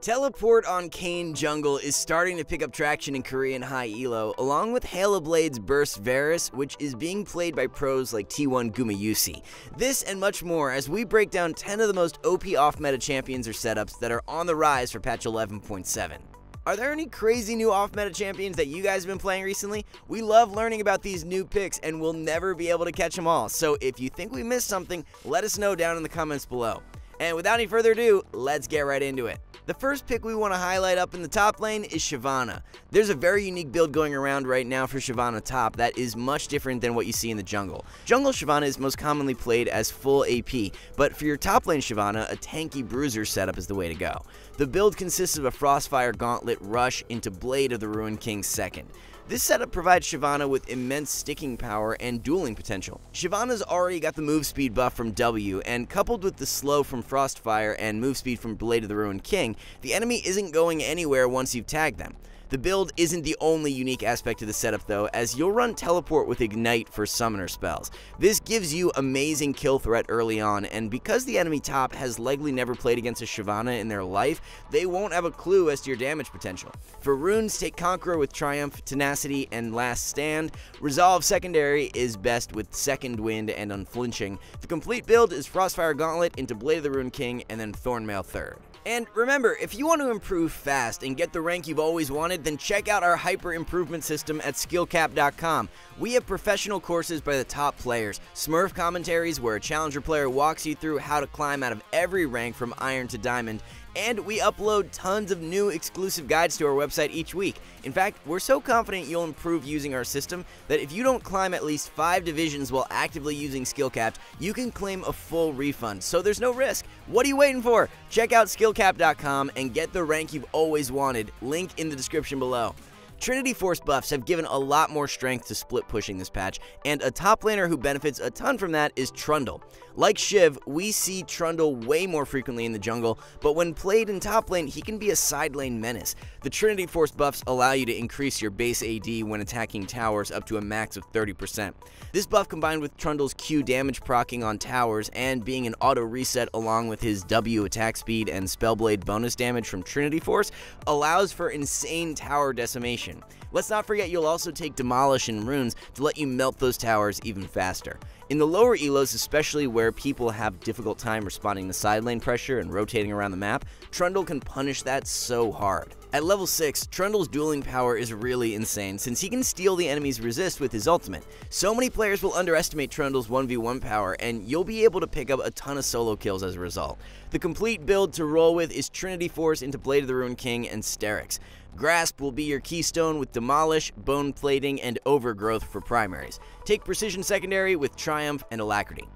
Teleport on Kayn Jungle is starting to pick up traction in Korean high elo, along with Hail of Blades Burst Varus, which is being played by pros like T1 Gumayusi. This and much more as we break down 10 of the most OP off-meta champions or setups that are on the rise for patch 11.7. Are there any crazy new off-meta champions that you guys have been playing recently? We love learning about these new picks and we'll never be able to catch them all, so if you think we missed something, let us know down in the comments below. And without any further ado, let's get right into it. The first pick we want to highlight up in the top lane is Shyvana. There's a very unique build going around right now for Shyvana top that is much different than what you see in the jungle. Jungle Shyvana is most commonly played as full AP, but for your top lane Shyvana, a tanky bruiser setup is the way to go. The build consists of a Frostfire Gauntlet rush into Blade of the Ruined King second. This setup provides Shyvana with immense sticking power and dueling potential. Shyvana's already got the move speed buff from W, and coupled with the slow from Frostfire and move speed from Blade of the Ruined King, the enemy isn't going anywhere once you've tagged them. The build isn't the only unique aspect of the setup though, as you'll run Teleport with Ignite for summoner spells. This gives you amazing kill threat early on, and because the enemy top has likely never played against a Shyvana in their life, they won't have a clue as to your damage potential. For runes, take Conqueror with Triumph, Tenacity, and Last Stand. Resolve secondary is best with Second Wind and Unflinching. The complete build is Frostfire Gauntlet into Blade of the Ruined King and then Thornmail third. And remember, if you want to improve fast and get the rank you've always wanted, then check out our hyper improvement system at skillcap.com. We have professional courses by the top players, Smurf commentaries where a challenger player walks you through how to climb out of every rank from Iron to Diamond, and we upload tons of new exclusive guides to our website each week. In fact, we're so confident you'll improve using our system that if you don't climb at least 5 divisions while actively using SkillCap, you can claim a full refund, so there's no risk. What are you waiting for? Check out skillcap.com and get the rank you've always wanted. Link in the description below. Trinity Force buffs have given a lot more strength to split pushing this patch, and a top laner who benefits a ton from that is Trundle. Like Shiv, we see Trundle way more frequently in the jungle, but when played in top lane, he can be a side lane menace. The Trinity Force buffs allow you to increase your base AD when attacking towers up to a max of 30%. This buff combined with Trundle's Q damage proccing on towers and being an auto reset along with his W attack speed and Spellblade bonus damage from Trinity Force allows for insane tower decimation. Let's not forget you'll also take Demolish and Runes to let you melt those towers even faster. In the lower elos, especially where people have difficult time responding to side lane pressure and rotating around the map, Trundle can punish that so hard. At level 6, Trundle's dueling power is really insane since he can steal the enemy's resist with his ultimate. So many players will underestimate Trundle's 1v1 power, and you'll be able to pick up a ton of solo kills as a result. The complete build to roll with is Trinity Force into Blade of the Ruined King and Sterix. Grasp will be your keystone with Demolish, Bone Plating, and Overgrowth for primaries. Take Precision secondary with Triumph and Alacrity.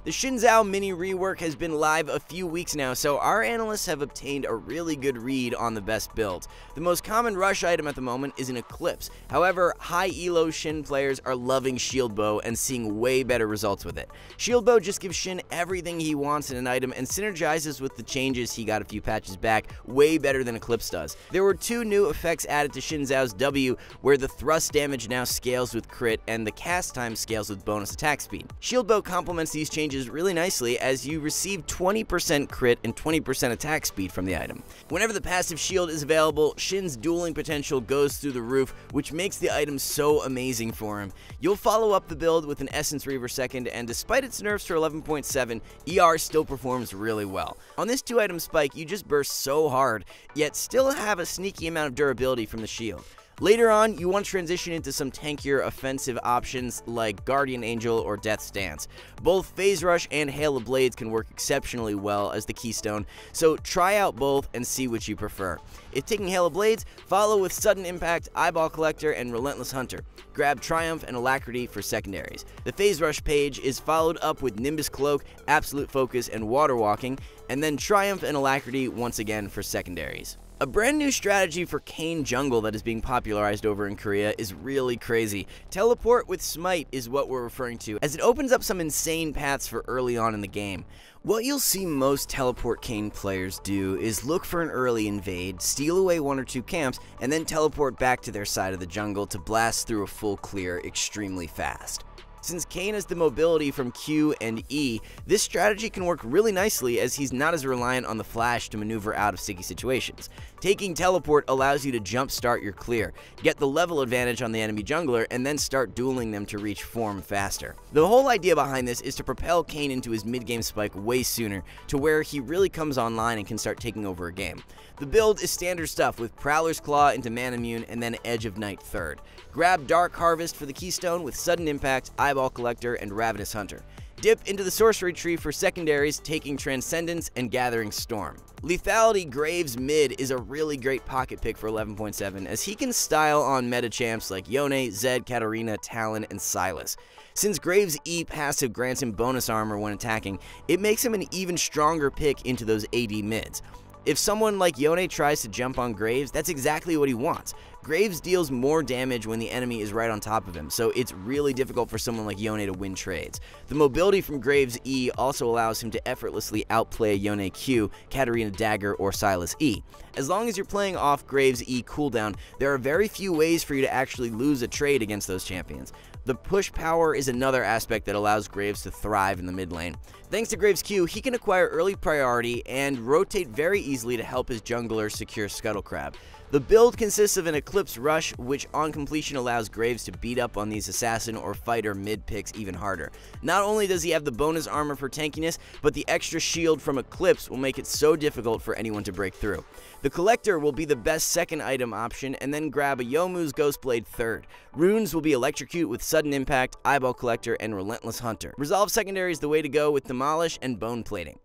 The Xin Zhao mini rework has been live a few weeks now, so our analysts have obtained a really good read on the best builds. The most common rush item at the moment is an Eclipse. However, high elo Xin players are loving Shield Bow and seeing way better results with it. Shield Bow just gives Xin everything he wants in an item and synergizes with the changes he got a few patches back way better than Eclipse does. There were 2 new effects added to Xin Zhao's W, where the thrust damage now scales with crit and the cast time scales with bonus attack speed. Shield Bow complements these changes really nicely as you receive 20% crit and 20% attack speed from the item. Whenever the passive shield is available, Shin's dueling potential goes through the roof, which makes the item so amazing for him. You'll follow up the build with an Essence Reaver second, and despite its nerfs for 11.7, ER still performs really well. On this 2-item spike, you just burst so hard, yet still have a sneaky amount of durability from the shield. Later on, you want to transition into some tankier offensive options like Guardian Angel or Death's Dance. Both Phase Rush and Hail of Blades can work exceptionally well as the keystone, so try out both and see which you prefer. If taking Hail of Blades, follow with Sudden Impact, Eyeball Collector, and Relentless Hunter. Grab Triumph and Alacrity for secondaries. The Phase Rush page is followed up with Nimbus Cloak, Absolute Focus, and Water Walking, and then Triumph and Alacrity once again for secondaries. A brand new strategy for Kayn Jungle that is being popularized over in Korea is really crazy. Teleport with Smite is what we're referring to, as it opens up some insane paths for early on in the game. What you'll see most Teleport Kayn players do is look for an early invade, steal away 1 or 2 camps, and then teleport back to their side of the jungle to blast through a full clear extremely fast. Since Kayn has the mobility from Q and E, this strategy can work really nicely as he's not as reliant on the flash to maneuver out of sticky situations. Taking Teleport allows you to jumpstart your clear, get the level advantage on the enemy jungler, and then start dueling them to reach form faster. The whole idea behind this is to propel Kayn into his mid-game spike way sooner, to where he really comes online and can start taking over a game. The build is standard stuff with Prowler's Claw into Manamune and then Edge of Night third. Grab Dark Harvest for the Keystone with Sudden Impact, Eyeball Collector, and Ravenous Hunter. Dip into the Sorcery Tree for secondaries, taking Transcendence and Gathering Storm. Lethality Graves mid is a really great pocket pick for 11.7 as he can style on meta champs like Yone, Zed, Katarina, Talon, and Sylas. Since Graves' E passive grants him bonus armor when attacking, it makes him an even stronger pick into those AD mids. If someone like Yone tries to jump on Graves, that's exactly what he wants. Graves deals more damage when the enemy is right on top of him, so it's really difficult for someone like Yone to win trades. The mobility from Graves' E also allows him to effortlessly outplay Yone Q, Katarina Dagger, or Sylas E. As long as you're playing off Graves' E cooldown, there are very few ways for you to actually lose a trade against those champions. The push power is another aspect that allows Graves to thrive in the mid lane. Thanks to Graves' Q, he can acquire early priority and rotate very easily to help his jungler secure Scuttle Crab. The build consists of an Eclipse Rush, which on completion allows Graves to beat up on these assassin or fighter mid picks even harder. Not only does he have the bonus armor for tankiness, but the extra shield from Eclipse will make it so difficult for anyone to break through. The Collector will be the best second item option, and then grab a Youmuu's Ghostblade third. Runes will be Electrocute with Sudden Impact, Eyeball Collector, and Relentless Hunter. Resolve secondary is the way to go with Demolish and Bone Plating.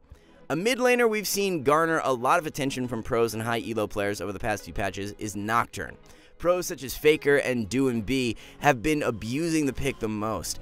A mid laner we've seen garner a lot of attention from pros and high elo players over the past few patches is Nocturne. Pros such as Faker and DoinB have been abusing the pick the most.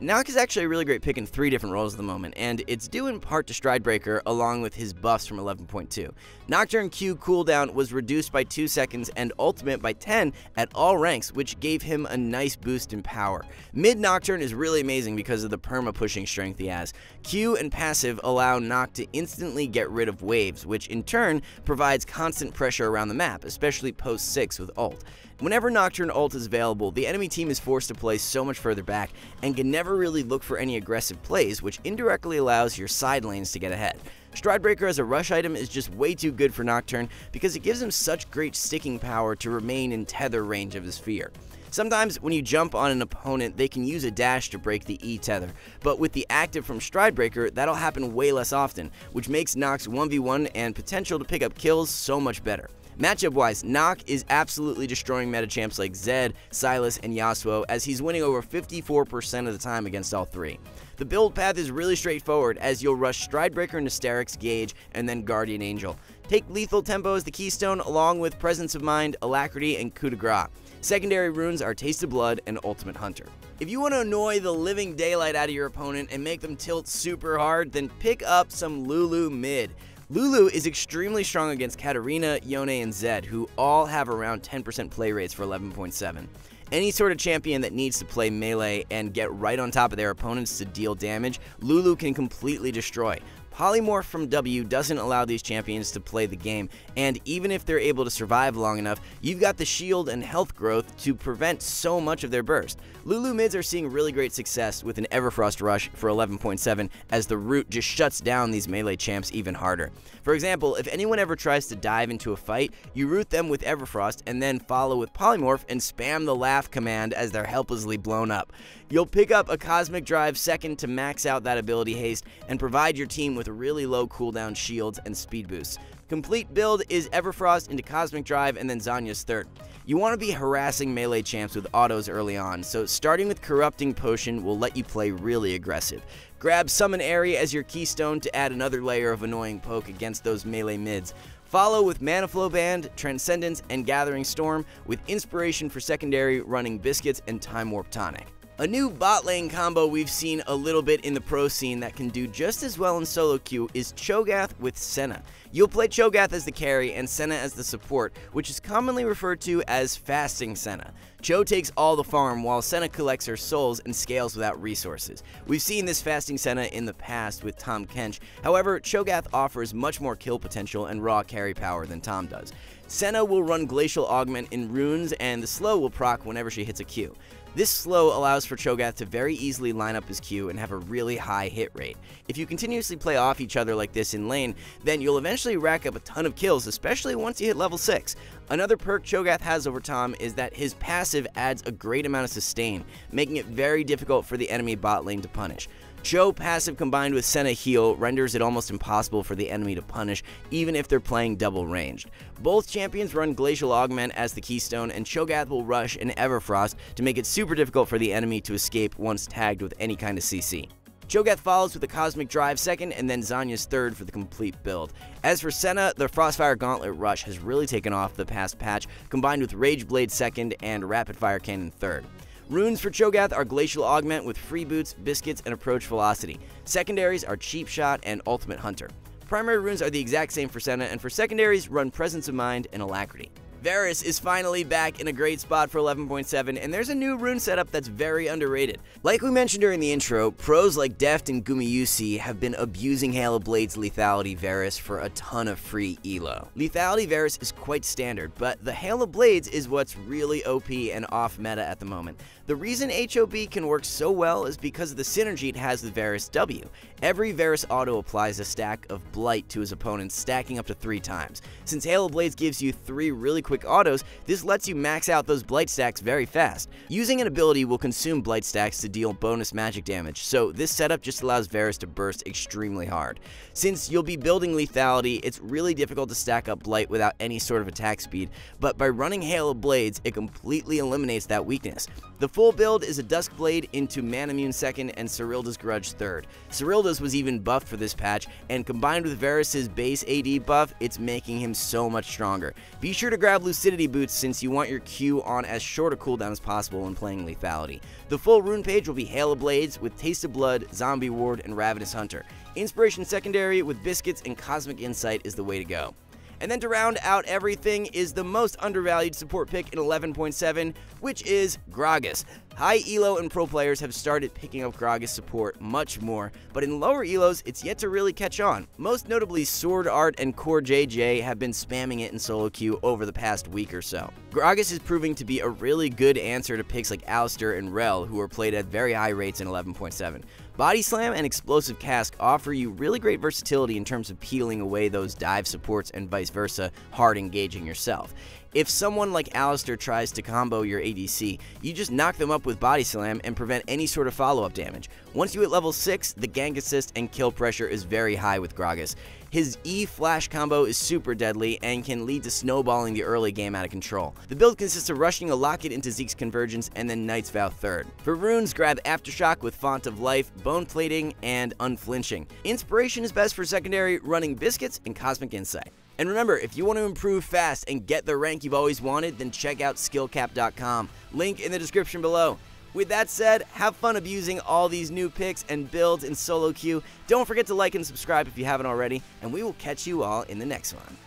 Nock is actually a really great pick in 3 different roles at the moment, and it's due in part to Stridebreaker along with his buffs from 11.2. Nocturne Q cooldown was reduced by 2 seconds and ultimate by 10 at all ranks, which gave him a nice boost in power. Mid Nocturne is really amazing because of the perma pushing strength he has. Q and passive allow Nock to instantly get rid of waves, which in turn provides constant pressure around the map, especially post 6 with ult. Whenever Nocturne ult is available, the enemy team is forced to play so much further back and can never really look for any aggressive plays, which indirectly allows your side lanes to get ahead. Stridebreaker as a rush item is just way too good for Nocturne because it gives him such great sticking power to remain in tether range of his fear. Sometimes when you jump on an opponent, they can use a dash to break the E tether, but with the active from Stridebreaker, that'll happen way less often, which makes Nock's 1v1 and potential to pick up kills so much better. Matchup-wise, Nock is absolutely destroying meta champs like Zed, Sylas, and Yasuo as he's winning over 54% of the time against all 3. The build path is really straightforward as you'll rush Stridebreaker into Sterak's Gage and then Guardian Angel. Take Lethal Tempo as the keystone along with Presence of Mind, Alacrity, and Coup de Grace. Secondary runes are Taste of Blood and Ultimate Hunter. If you want to annoy the living daylight out of your opponent and make them tilt super hard, then pick up some Lulu mid. Lulu is extremely strong against Katarina, Yone, and Zed, who all have around 10% play rates for 11.7. Any sort of champion that needs to play melee and get right on top of their opponents to deal damage, Lulu can completely destroy. Polymorph from W doesn't allow these champions to play the game, and even if they're able to survive long enough, you've got the shield and health growth to prevent so much of their burst. Lulu mids are seeing really great success with an Everfrost rush for 11.7 as the root just shuts down these melee champs even harder. For example, if anyone ever tries to dive into a fight, you root them with Everfrost and then follow with Polymorph and spam the laugh command as they're helplessly blown up. You'll pick up a Cosmic Drive second to max out that ability haste and provide your team with really low cooldown shields and speed boosts. Complete build is Everfrost into Cosmic Drive and then Zhonya's third. You want to be harassing melee champs with autos early on, so starting with Corrupting Potion will let you play really aggressive. Grab Summon Aerie as your keystone to add another layer of annoying poke against those melee mids. Follow with Mana Flow Band, Transcendence, and Gathering Storm, with Inspiration for secondary running Biscuits and Time Warp Tonic. A new bot lane combo we've seen a little bit in the pro scene that can do just as well in solo queue is Cho'Gath with Senna. You'll play Cho'Gath as the carry and Senna as the support, which is commonly referred to as Fasting Senna. Cho takes all the farm while Senna collects her souls and scales without resources. We've seen this Fasting Senna in the past with Tahm Kench, however Cho'Gath offers much more kill potential and raw carry power than Tahm does. Senna will run Glacial Augment in runes and the slow will proc whenever she hits a Q. This slow allows for Cho'Gath to very easily line up his Q and have a really high hit rate. If you continuously play off each other like this in lane, then you'll eventually rack up a ton of kills, especially once you hit level 6. Another perk Cho'Gath has over Tahm is that his passive adds a great amount of sustain, making it very difficult for the enemy bot lane to punish. Cho passive combined with Senna heal renders it almost impossible for the enemy to punish, even if they're playing double ranged. Both champions run Glacial Augment as the keystone, and Cho'Gath will rush an Everfrost to make it super difficult for the enemy to escape once tagged with any kind of CC. Cho'Gath follows with a Cosmic Drive second, and then Zhonya's third for the complete build. As for Senna, the Frostfire Gauntlet rush has really taken off the past patch, combined with Rage Blade second and Rapid Fire Cannon third. Runes for Cho'Gath are Glacial Augment with Free Boots, Biscuits, and Approach Velocity. Secondaries are Cheap Shot and Ultimate Hunter. Primary runes are the exact same for Senna, and for secondaries, run Presence of Mind and Alacrity. Varus is finally back in a great spot for 11.7, and there's a new rune setup that's very underrated. Like we mentioned during the intro, pros like Deft and Gumayusi have been abusing Hail of Blades Lethality Varus for a ton of free elo. Lethality Varus is quite standard, but the Hail of Blades is what's really OP and off meta at the moment. The reason HOB can work so well is because of the synergy it has with Varus W. Every Varus auto applies a stack of Blight to his opponent, stacking up to 3 times. Since Hail of Blades gives you 3 really quick autos, this lets you max out those Blight stacks very fast. Using an ability will consume Blight stacks to deal bonus magic damage, so this setup just allows Varus to burst extremely hard. Since you'll be building Lethality, it's really difficult to stack up Blight without any sort of attack speed, but by running Hail of Blades, it completely eliminates that weakness. The full build is a Duskblade into Manamune second and Cyrilda's Grudge third. Cyrilda's was even buffed for this patch, and combined with Varus's base AD buff, it's making him so much stronger. Be sure to grab Lucidity Boots since you want your Q on as short a cooldown as possible when playing Lethality. The full rune page will be Hail of Blades with Taste of Blood, Zombie Ward, and Ravenous Hunter. Inspiration secondary with Biscuits and Cosmic Insight is the way to go. And then to round out everything is the most undervalued support pick in 11.7, which is Gragas. High elo and pro players have started picking up Gragas support much more, but in lower elos, it's yet to really catch on. Most notably, Sword Art and Core JJ have been spamming it in solo queue over the past week or so. Gragas is proving to be a really good answer to picks like Alistar and Rel, who are played at very high rates in 11.7. Body Slam and Explosive Cask offer you really great versatility in terms of peeling away those dive supports and vice versa, hard engaging yourself. If someone like Alistar tries to combo your ADC, you just knock them up with Body Slam and prevent any sort of follow-up damage. Once you hit level 6, the gank assist and kill pressure is very high with Gragas. His E-Flash combo is super deadly and can lead to snowballing the early game out of control. The build consists of rushing a Locket into Zeke's Convergence and then Knight's Vow third. For runes, grab Aftershock with Font of Life, Bone Plating, and Unflinching. Inspiration is best for secondary, running Biscuits and Cosmic Insight. And remember, if you want to improve fast and get the rank you've always wanted, then check out skillcap.com. Link in the description below. With that said, have fun abusing all these new picks and builds in solo queue. Don't forget to like and subscribe if you haven't already, and we will catch you all in the next one.